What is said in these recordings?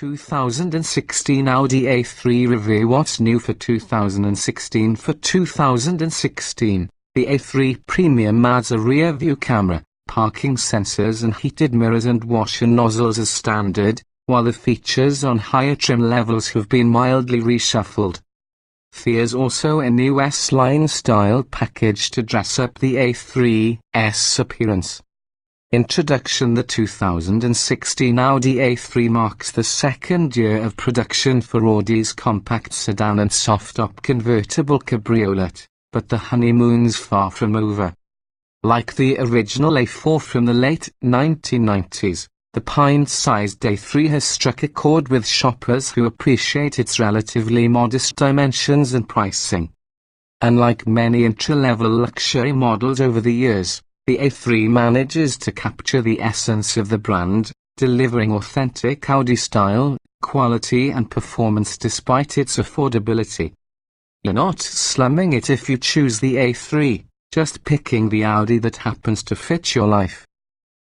2016 Audi A3 review. What's new for 2016? For 2016, the A3 Premium adds a rear view camera, parking sensors and heated mirrors and washer nozzles as standard, while the features on higher trim levels have been mildly reshuffled. There's also a new S-Line style package to dress up the A3's appearance. Introduction. The 2016 Audi A3 marks the second year of production for Audi's compact sedan and soft-top convertible cabriolet, but the honeymoon's far from over. Like the original A4 from the late 1990s, the pint-sized A3 has struck a chord with shoppers who appreciate its relatively modest dimensions and pricing. Unlike many entry-level luxury models over the years, the A3 manages to capture the essence of the brand, delivering authentic Audi style, quality and performance despite its affordability. You're not slumming it if you choose the A3, just picking the Audi that happens to fit your life.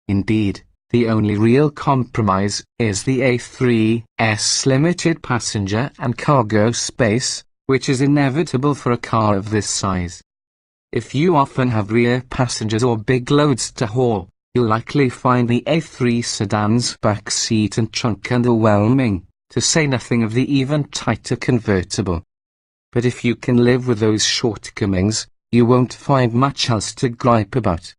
Indeed, the only real compromise is the A3's limited passenger and cargo space, which is inevitable for a car of this size. If you often have rear passengers or big loads to haul, you'll likely find the A3 sedan's back seat and trunk underwhelming, to say nothing of the even tighter convertible. But if you can live with those shortcomings, you won't find much else to gripe about.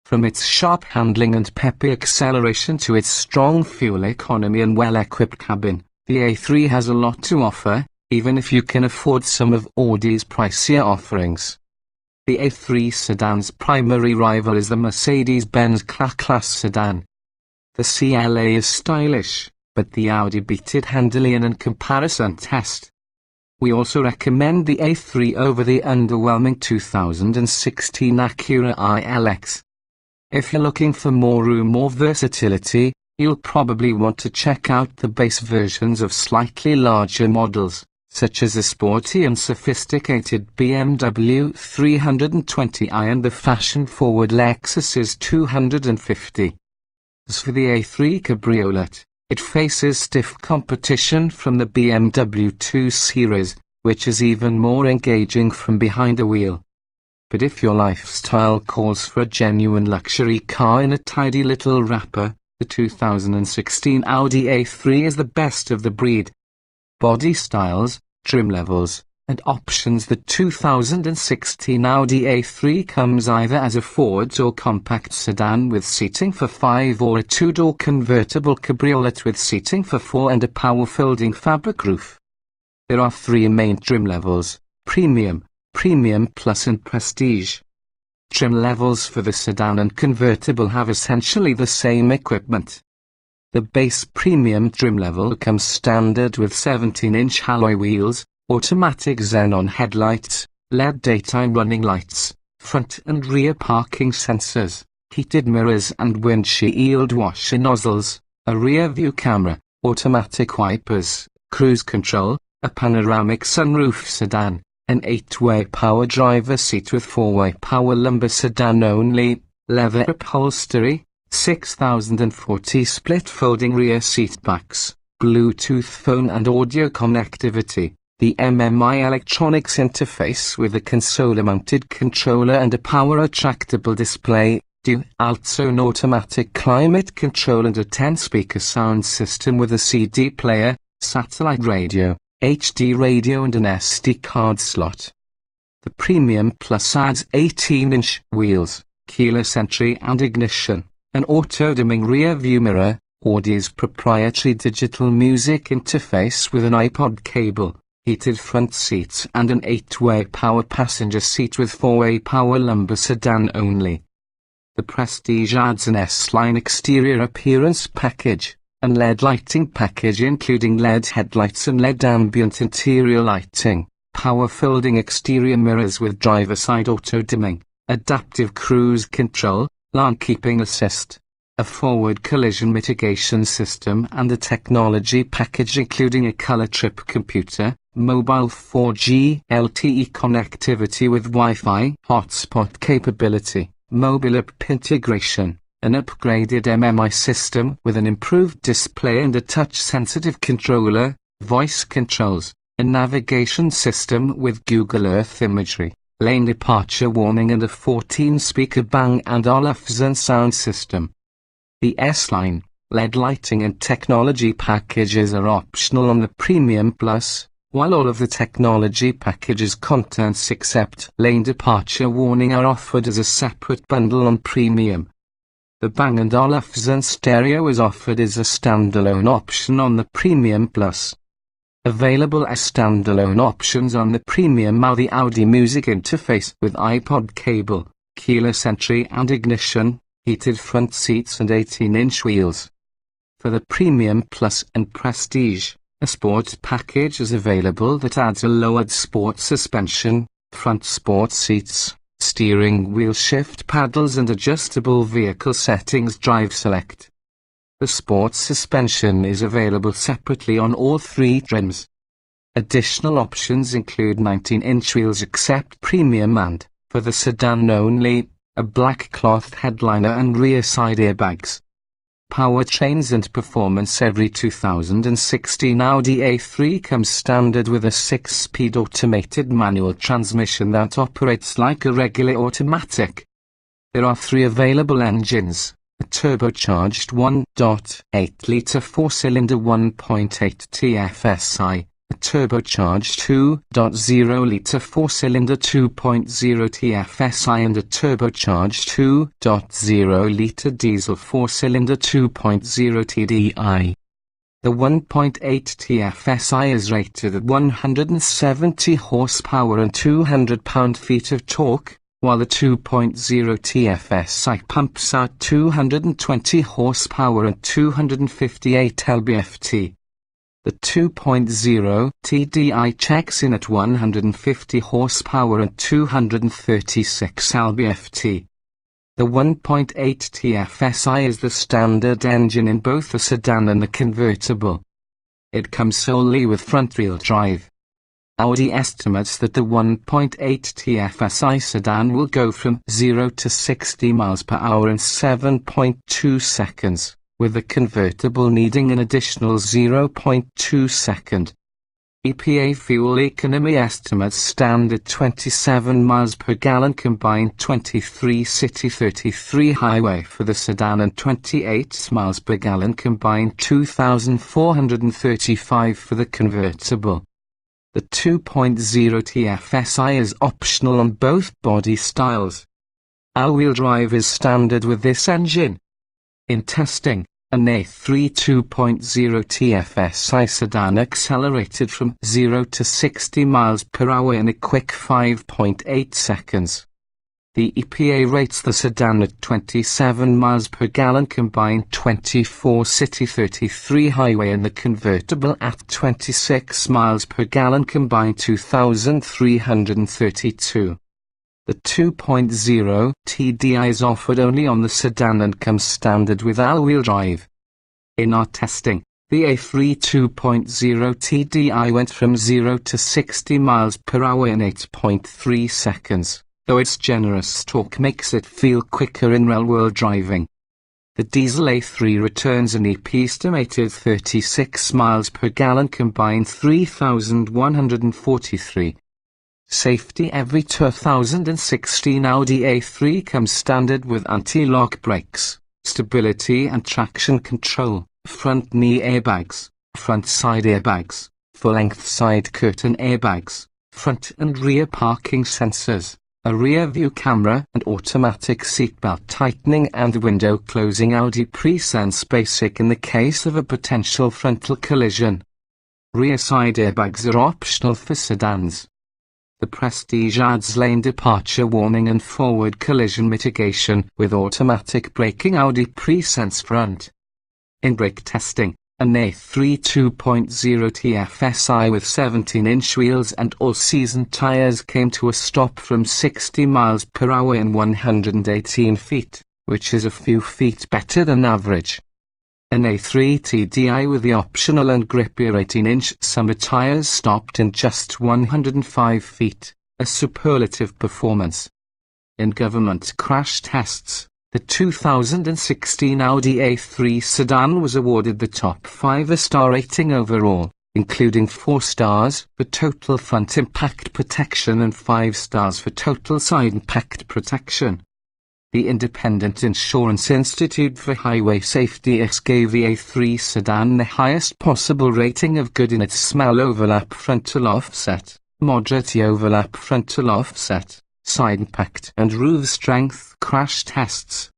From its sharp handling and peppy acceleration to its strong fuel economy and well-equipped cabin, the A3 has a lot to offer, even if you can afford some of Audi's pricier offerings. The A3 sedan's primary rival is the Mercedes-Benz class sedan. The CLA is stylish, but the Audi beat it handily in a comparison test. We also recommend the A3 over the underwhelming 2016 Acura ILX. If you're looking for more room or versatility, you'll probably want to check out the base versions of slightly larger models, such as the sporty and sophisticated BMW 320i and the fashion-forward Lexus's 250. As for the A3 Cabriolet, it faces stiff competition from the BMW 2 Series, which is even more engaging from behind the wheel. But if your lifestyle calls for a genuine luxury car in a tidy little wrapper, the 2016 Audi A3 is the best of the breed. Body styles, trim levels, and options. The 2016 Audi A3 comes either as a Ford or compact sedan with seating for 5 or a two-door convertible cabriolet with seating for 4 and a power-folding fabric roof. There are 3 main trim levels: Premium, Premium Plus and Prestige. Trim levels for the sedan and convertible have essentially the same equipment. The base Premium trim level comes standard with 17-inch alloy wheels, automatic xenon headlights, LED daytime running lights, front and rear parking sensors, heated mirrors and windshield washer nozzles, a rear view camera, automatic wipers, cruise control, a panoramic sunroof sedan, an 8-way power driver seat with 4-way power lumbar sedan only, leather upholstery, 6040 split folding rear seat backs, Bluetooth phone and audio connectivity, the MMI electronics interface with a console-mounted controller and a power-attractable display, dual-zone automatic climate control and a 10-speaker sound system with a CD player, satellite radio, HD radio and an SD card slot. The Premium Plus adds 18-inch wheels, keyless entry and ignition, an auto-dimming rear-view mirror, Audi's proprietary digital music interface with an iPod cable, heated front seats and an 8-way power passenger seat with 4-way power lumbar sedan only. The Prestige adds an S-Line exterior appearance package, and LED lighting package including LED headlights and LED ambient interior lighting, power-folding exterior mirrors with driver-side auto-dimming, adaptive cruise control, lane keeping assist, a forward collision mitigation system and a technology package including a color trip computer, mobile 4G LTE connectivity with Wi-Fi hotspot capability, mobile app integration, an upgraded MMI system with an improved display and a touch-sensitive controller, voice controls, a navigation system with Google Earth imagery, lane departure warning and a 14-speaker Bang & Olufsen sound system. The S-Line, LED lighting and technology packages are optional on the Premium Plus, while all of the technology package's contents except lane departure warning are offered as a separate bundle on Premium. The Bang & Olufsen stereo is offered as a standalone option on the Premium Plus. Available as standalone options on the Premium are the Audi Music interface with iPod cable, keyless entry and ignition, heated front seats and 18-inch wheels. For the Premium Plus and Prestige, a sports package is available that adds a lowered sport suspension, front sport seats, steering wheel shift paddles and adjustable vehicle settings drive select. The sports suspension is available separately on all three trims. Additional options include 19-inch wheels except Premium and, for the sedan only, a black cloth headliner and rear side airbags. Powertrains and performance. Every 2016 Audi A3 comes standard with a 6-speed automated manual transmission that operates like a regular automatic. There are 3 available engines, a turbocharged 1.8-litre 4-cylinder 1.8 TFSI, a turbocharged 2.0-litre 4-cylinder 2.0 TFSI and a turbocharged 2.0-litre diesel 4-cylinder 2.0 TDI. The 1.8 TFSI is rated at 170 horsepower and 200 pound-feet of torque, while the 2.0 TFSI pumps out 220 horsepower and 258 lb-ft. The 2.0 TDI checks in at 150 horsepower and 236 lb-ft. The 1.8 TFSI is the standard engine in both the sedan and the convertible. It comes solely with front-wheel drive. Audi estimates that the 1.8 TFSI sedan will go from 0 to 60 miles per hour in 7.2 seconds, with the convertible needing an additional 0.2 second. EPA fuel economy estimates stand at 27 miles per gallon combined 23 city 33 highway for the sedan and 28 miles per gallon combined 2,435 for the convertible. The 2.0 TFSI is optional on both body styles. All-wheel drive is standard with this engine. In testing, an A3 2.0 TFSI sedan accelerated from 0 to 60 miles per hour in a quick 5.8 seconds. The EPA rates the sedan at 27 miles per gallon combined 24 city 33 highway and the convertible at 26 miles per gallon combined 2,332. The 2.0 TDI is offered only on the sedan and comes standard with all-wheel drive. In our testing, the A3 2.0 TDI went from 0 to 60 miles per hour in 8.3 seconds, though its generous torque makes it feel quicker in real-world driving. The diesel A3 returns an estimated 36 miles per gallon combined 3,143. Safety. Every 2016 Audi A3 comes standard with anti-lock brakes, stability and traction control, front knee airbags, front side airbags, full-length side curtain airbags, front and rear parking sensors, a rear view camera and automatic seatbelt tightening and window closing. Audi Presense Basic in the case of a potential frontal collision. Rear side airbags are optional for sedans. The Prestige adds lane departure warning and forward collision mitigation with automatic braking. Audi Presense front. In brake testing, an A3 2.0 TFSI with 17-inch wheels and all-season tires came to a stop from 60 miles per hour in 118 feet, which is a few feet better than average. An A3 TDI with the optional and grippier 18-inch summer tires stopped in just 105 feet, a superlative performance. In government crash tests, The 2016 Audi A3 sedan was awarded the top 5-star rating overall, including 4 stars for total front impact protection and 5 stars for total side impact protection. The Independent Insurance Institute for Highway Safety gave the A3 sedan the highest possible rating of good in its smell overlap frontal offset, moderate overlap frontal offset, side impact and roof strength crash tests.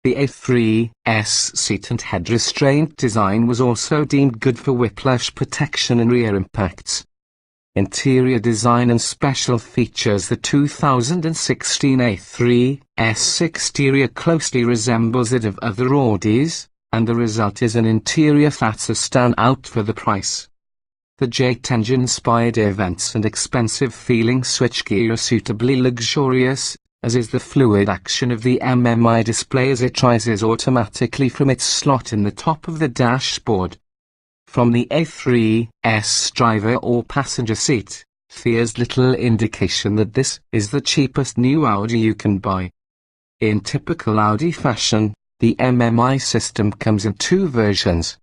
The A3's seat and head restraint design was also deemed good for whiplash protection and rear impacts. Interior design and special features. The 2016 A3's exterior closely resembles that of other Audis, and the result is an interior that's a standout for the price. The jet engine-inspired air vents and expensive-feeling switchgear are suitably luxurious, as is the fluid action of the MMI display as it rises automatically from its slot in the top of the dashboard. From the A3's driver or passenger seat, there's little indication that this is the cheapest new Audi you can buy. In typical Audi fashion, the MMI system comes in 2 versions.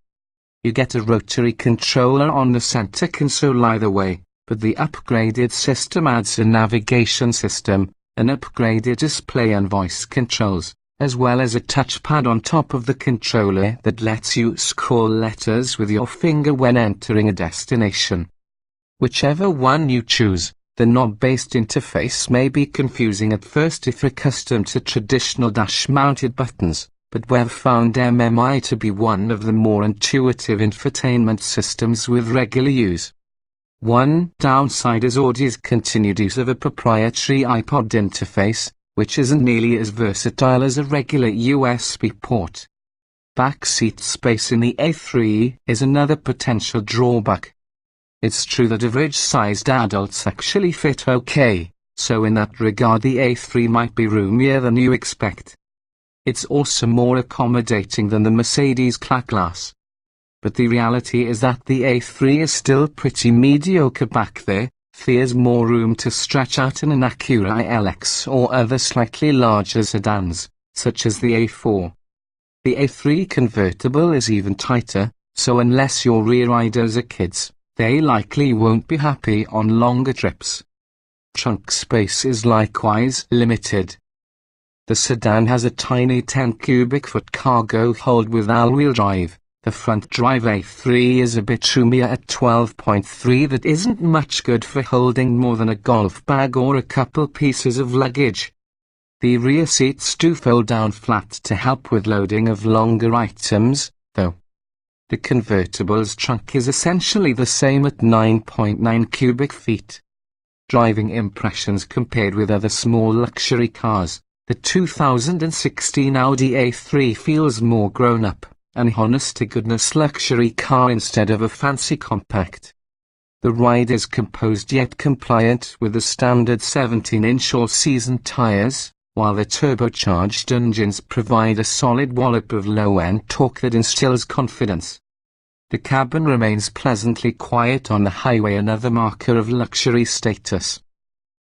You get a rotary controller on the center console either way, but the upgraded system adds a navigation system, an upgraded display and voice controls, as well as a touchpad on top of the controller that lets you scroll letters with your finger when entering a destination. Whichever one you choose, the knob-based interface may be confusing at first if accustomed to traditional dash-mounted buttons, but we've found MMI to be one of the more intuitive infotainment systems with regular use. One downside is Audi's continued use of a proprietary iPod interface, which isn't nearly as versatile as a regular USB port. Back seat space in the A3 is another potential drawback. It's true that average-sized adults actually fit okay, so in that regard the A3 might be roomier than you expect. It's also more accommodating than the Mercedes class. But the reality is that the A3 is still pretty mediocre back there. There's more room to stretch out in an Acura LX or other slightly larger sedans, such as the A4. The A3 convertible is even tighter, so unless your rear riders are kids, they likely won't be happy on longer trips. Trunk space is likewise limited. The sedan has a tiny 10 cubic foot cargo hold with all-wheel drive. The front drive A3 is a bit roomier at 12.3 that isn't much good for holding more than a golf bag or a couple pieces of luggage. The rear seats do fold down flat to help with loading of longer items, though. The convertible's trunk is essentially the same at 9.9 cubic feet. Driving impressions compared with other small luxury cars, the 2016 Audi A3 feels more grown-up, an honest-to-goodness luxury car instead of a fancy compact. The ride is composed yet compliant with the standard 17-inch all-season tires, while the turbocharged engines provide a solid wallop of low-end torque that instills confidence. The cabin remains pleasantly quiet on the highway, another marker of luxury status.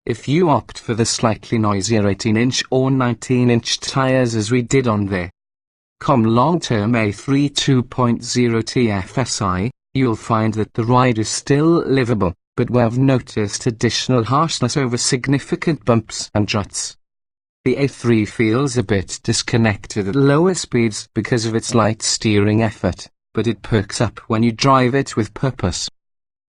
If you opt for the slightly noisier 18-inch or 19-inch tires as we did on the long-term A3 2.0 TFSI, you'll find that the ride is still livable, but we've noticed additional harshness over significant bumps and ruts. The A3 feels a bit disconnected at lower speeds because of its light steering effort, but it perks up when you drive it with purpose.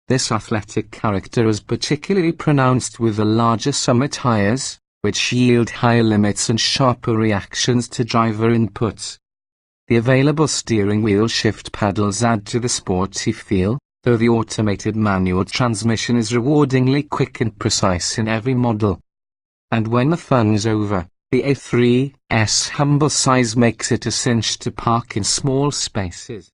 This athletic character is particularly pronounced with the larger summer tires, which yield higher limits and sharper reactions to driver inputs. The available steering wheel shift paddles add to the sporty feel, though the automated manual transmission is rewardingly quick and precise in every model. And when the fun's over, the A3's humble size makes it a cinch to park in small spaces.